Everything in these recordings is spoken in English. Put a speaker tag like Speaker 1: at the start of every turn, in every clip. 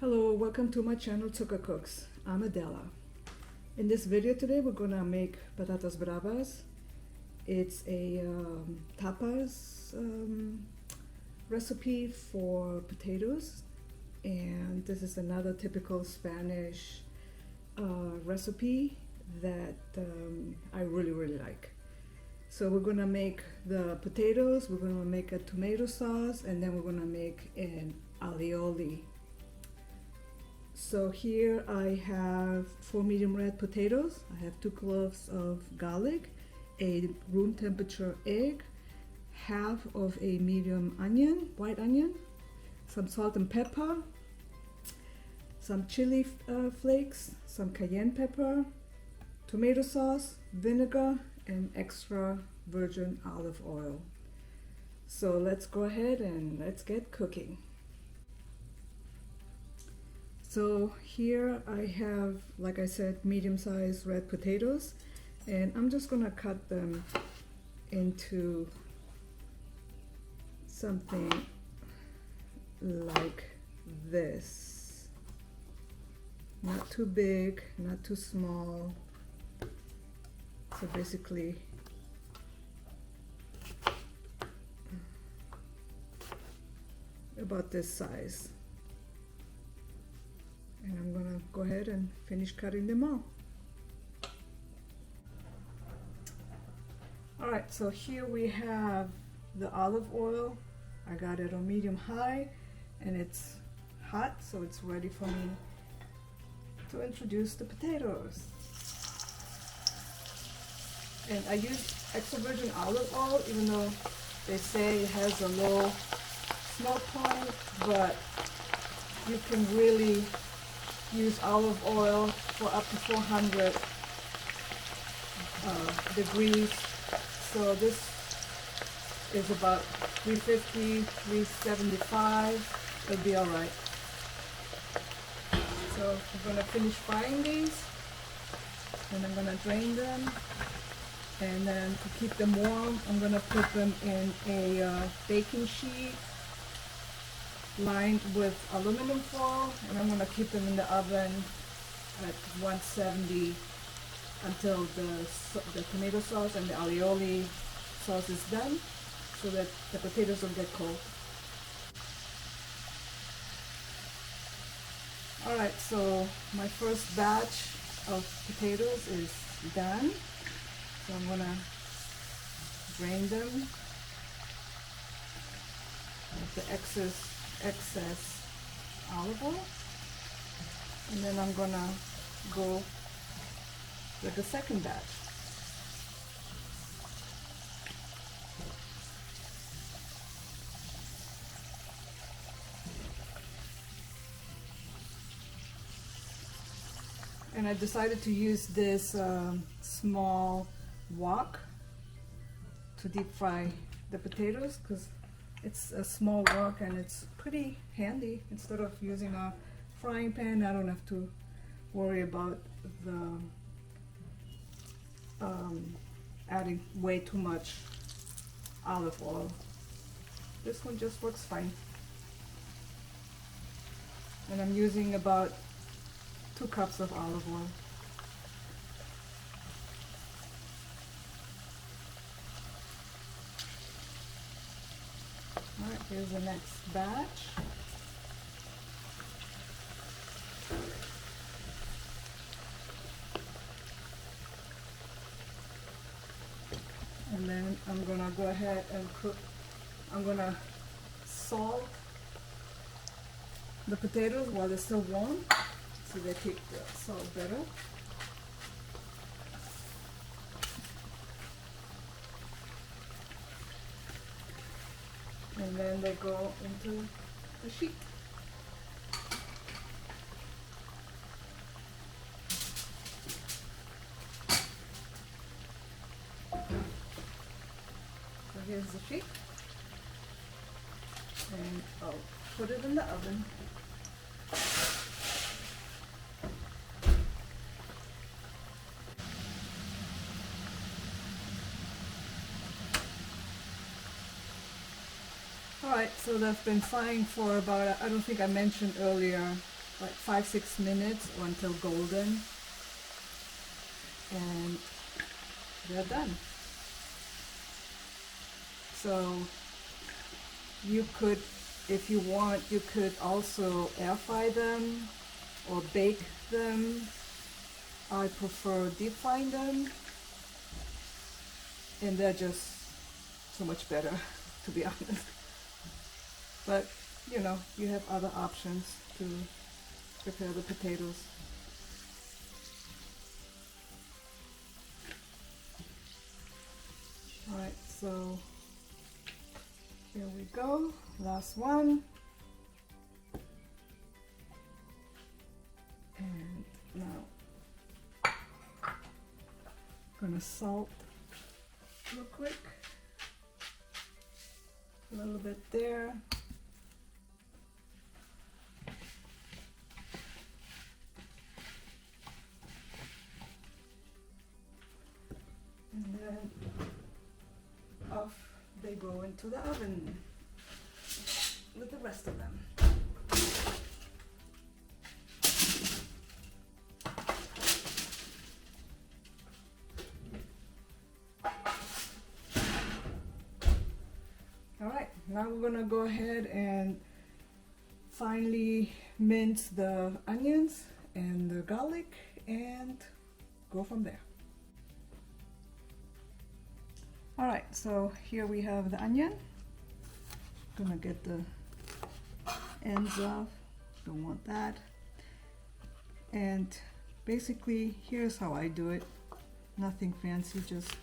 Speaker 1: Hello, welcome to my channel Zucker Cooks. I'm Adela. In this video today we're gonna make Patatas Bravas. It's a tapas recipe for potatoes, and this is another typical Spanish recipe that I really like. So we're gonna make the potatoes, we're gonna make a tomato sauce, and then we're gonna make an alioli. So here I have 4 medium red potatoes, I have 2 cloves of garlic, a room temperature egg, half of a medium onion, white onion, some salt and pepper, some chili flakes, some cayenne pepper, tomato sauce, vinegar, and extra virgin olive oil. So let's go ahead and let's get cooking. So here I have, like I said, medium-sized red potatoes, and I'm just gonna cut them into something like this. Not too big, not too small. So basically about this size. And I'm gonna go ahead and finish cutting them all. All right, so here we have the olive oil. I got it on medium high and it's hot, so it's ready for me to introduce the potatoes. And I use extra virgin olive oil, even though they say it has a low smoke point, but you can really use olive oil for up to 400 degrees. So this is about 350, 375. It'll be all right. So I'm gonna finish frying these, and I'm gonna drain them. And then to keep them warm, I'm gonna put them in a baking sheet lined with aluminum foil, and I'm going to keep them in the oven at 170 until the tomato sauce and the alioli sauce is done, so that the potatoes don't get cold. Alright, so my first batch of potatoes is done, so I'm going to drain them with the excess olive oil, and then I'm gonna go with the second batch. And I decided to use this small wok to deep fry the potatoes because it's a small wok and it's pretty handy. Instead of using a frying pan, I don't have to worry about the adding way too much olive oil. This one just works fine. And I'm using about 2 cups of olive oil. Alright, here's the next batch. And then I'm gonna go ahead and cook. I'm gonna salt the potatoes while they're still warm, so they take the salt better. And then they go into the sheet. So here's the sheet, and I'll put it in the oven. Alright, so that's been frying for about, I don't think I mentioned earlier, like 5-6 minutes or until golden, and they're done. So you could, if you want, you could also air fry them or bake them. I prefer deep frying them, and they're just so much better, to be honest. But you know, you have other options to prepare the potatoes. All right, so here we go, last one. And now gonna salt real quick, a little bit there. And then off they go into the oven with the rest of them. All right, now we're gonna go ahead and finely mince the onions and the garlic and go from there. All right, so here we have the onion. Gonna get the ends off, don't want that. And basically, here's how I do it. Nothing fancy, just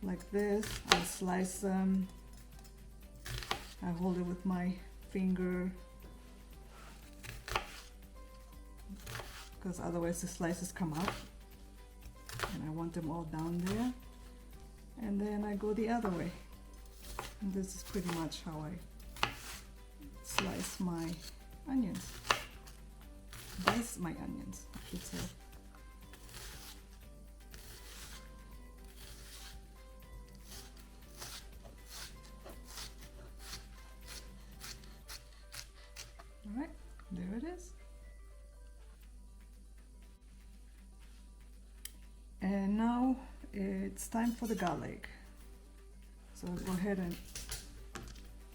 Speaker 1: like this. I slice them. I hold it with my finger, because otherwise the slices come out. And I want them all down there. And then I go the other way. And this is pretty much how I slice my onions. Dice my onions, I should say. All right, there it is. And now it's time for the garlic. So go ahead and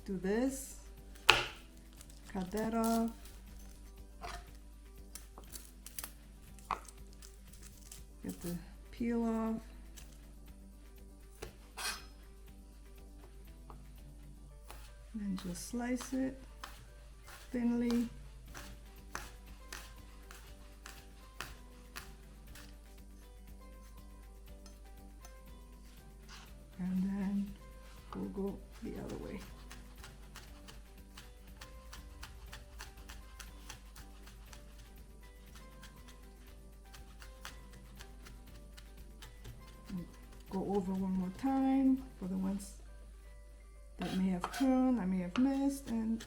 Speaker 1: do this. Cut that off. Get the peel off. And just slice it thinly. And then we'll go the other way. Go over one more time for the ones that may have turned, I may have missed, and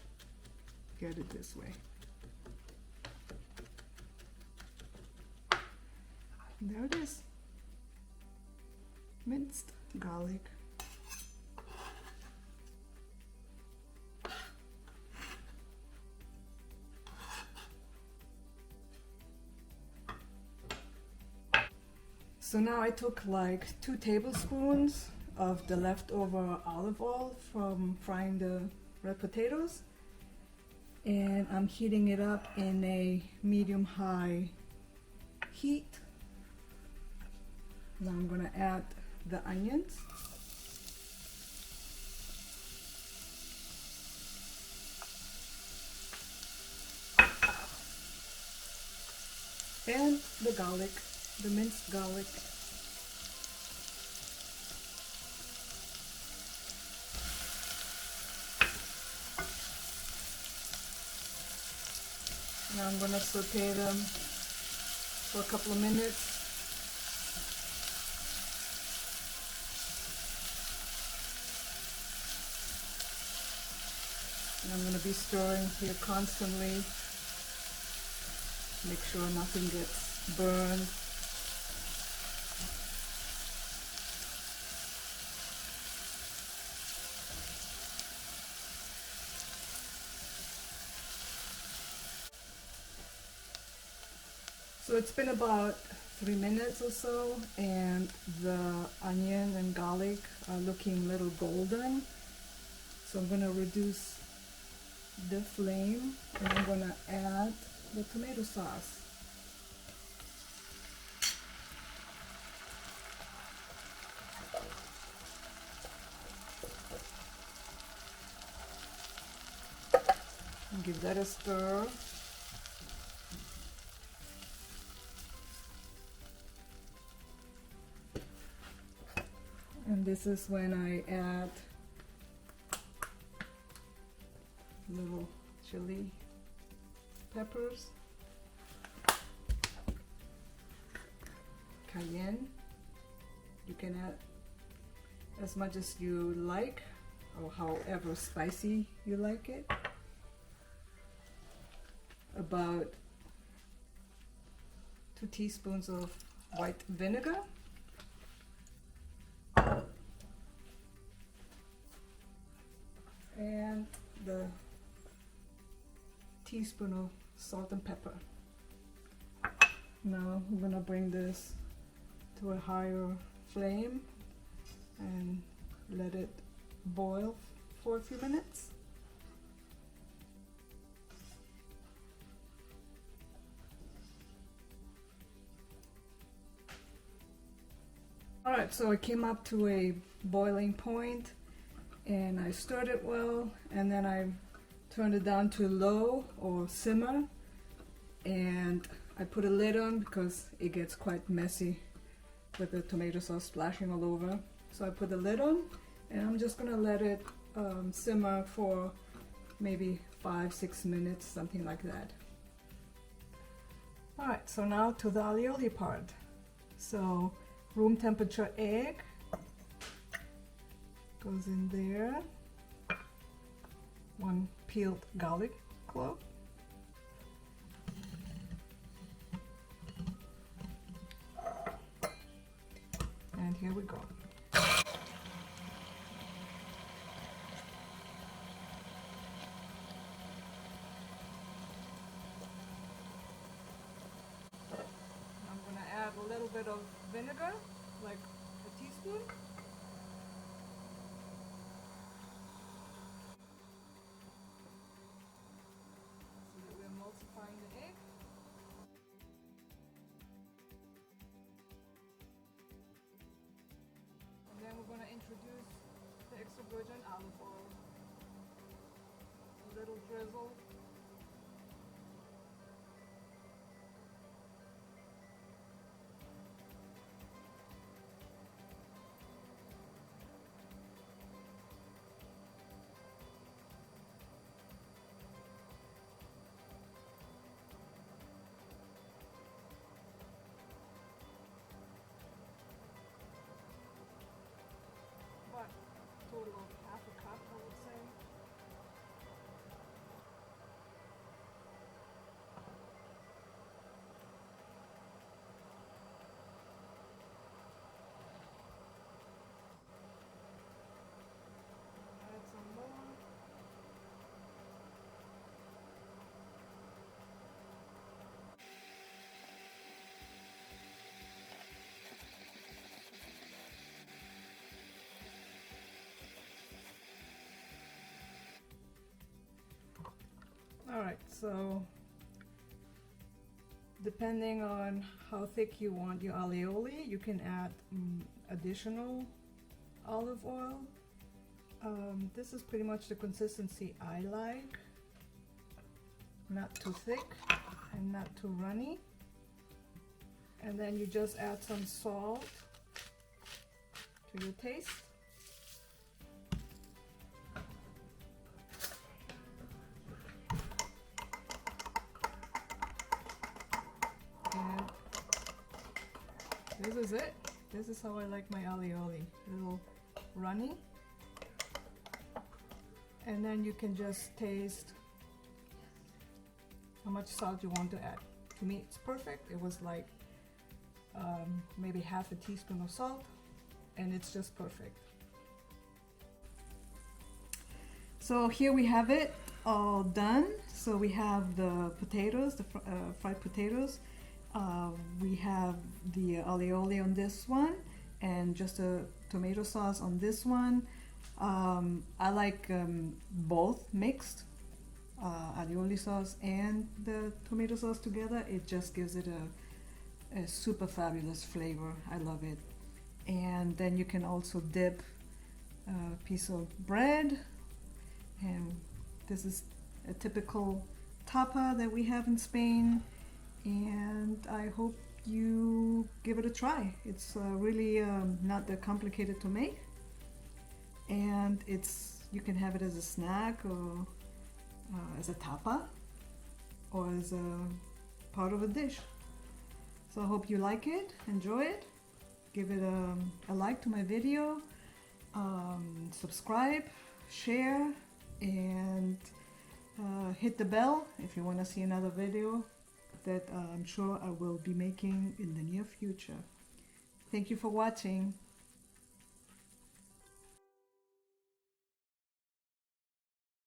Speaker 1: get it this way. And there it is. Minced garlic. So now I took like 2 tablespoons of the leftover olive oil from frying the red potatoes, and I'm heating it up in a medium-high heat. Now I'm gonna add the onions. And the garlic, the minced garlic. Now I'm gonna saute them for a couple of minutes. And I'm gonna be stirring here constantly. Make sure nothing gets burned. So it's been about 3 minutes or so, and the onion and garlic are looking a little golden. So I'm gonna reduce the flame, and I'm gonna add the tomato sauce. And give that a stir. And this is when I add little chili peppers, cayenne. You can add as much as you like, or however spicy you like it. About 2 teaspoons of white vinegar. And the teaspoon of salt and pepper. Now I'm gonna bring this to a higher flame and let it boil for a few minutes. Alright, so it came up to a boiling point, and I stirred it well, and then I turned it down to low or simmer, and I put a lid on because it gets quite messy with the tomato sauce splashing all over. So I put the lid on, and I'm just gonna let it simmer for maybe 5-6 minutes, something like that. Alright, so now to the alioli part. So room temperature egg goes in there. 1 peeled garlic clove. And here we go. I'm gonna add a little bit of vinegar, like a teaspoon. So that we're emulsifying the egg. And then we're gonna introduce the extra virgin olive oil. A little drizzle. But total of half a cup, I would say. Add some more. Alright, so depending on how thick you want your alioli, you can add additional olive oil. This is pretty much the consistency I like. Not too thick and not too runny. And then you just add some salt to your taste. And this is it. This is how I like my alioli. A little runny. And then you can just taste how much salt you want to add. To me, it's perfect. It was like maybe half a teaspoon of salt, and it's just perfect. So here we have it all done. So we have the potatoes, the fried potatoes. We have the alioli on this one and just a tomato sauce on this one. I like both mixed, alioli sauce and the tomato sauce together. It just gives it a super fabulous flavor. I love it. And then you can also dip a piece of bread, and this is a typical tapa that we have in Spain, and I hope you give it a try. It's really not that complicated to make, and you can have it as a snack or as a tapa or as a part of a dish. So I hope you like it, enjoy it, give it a like to my video, subscribe, share, and hit the bell if you want to see another video that I'm sure I will be making in the near future. Thank you for watching.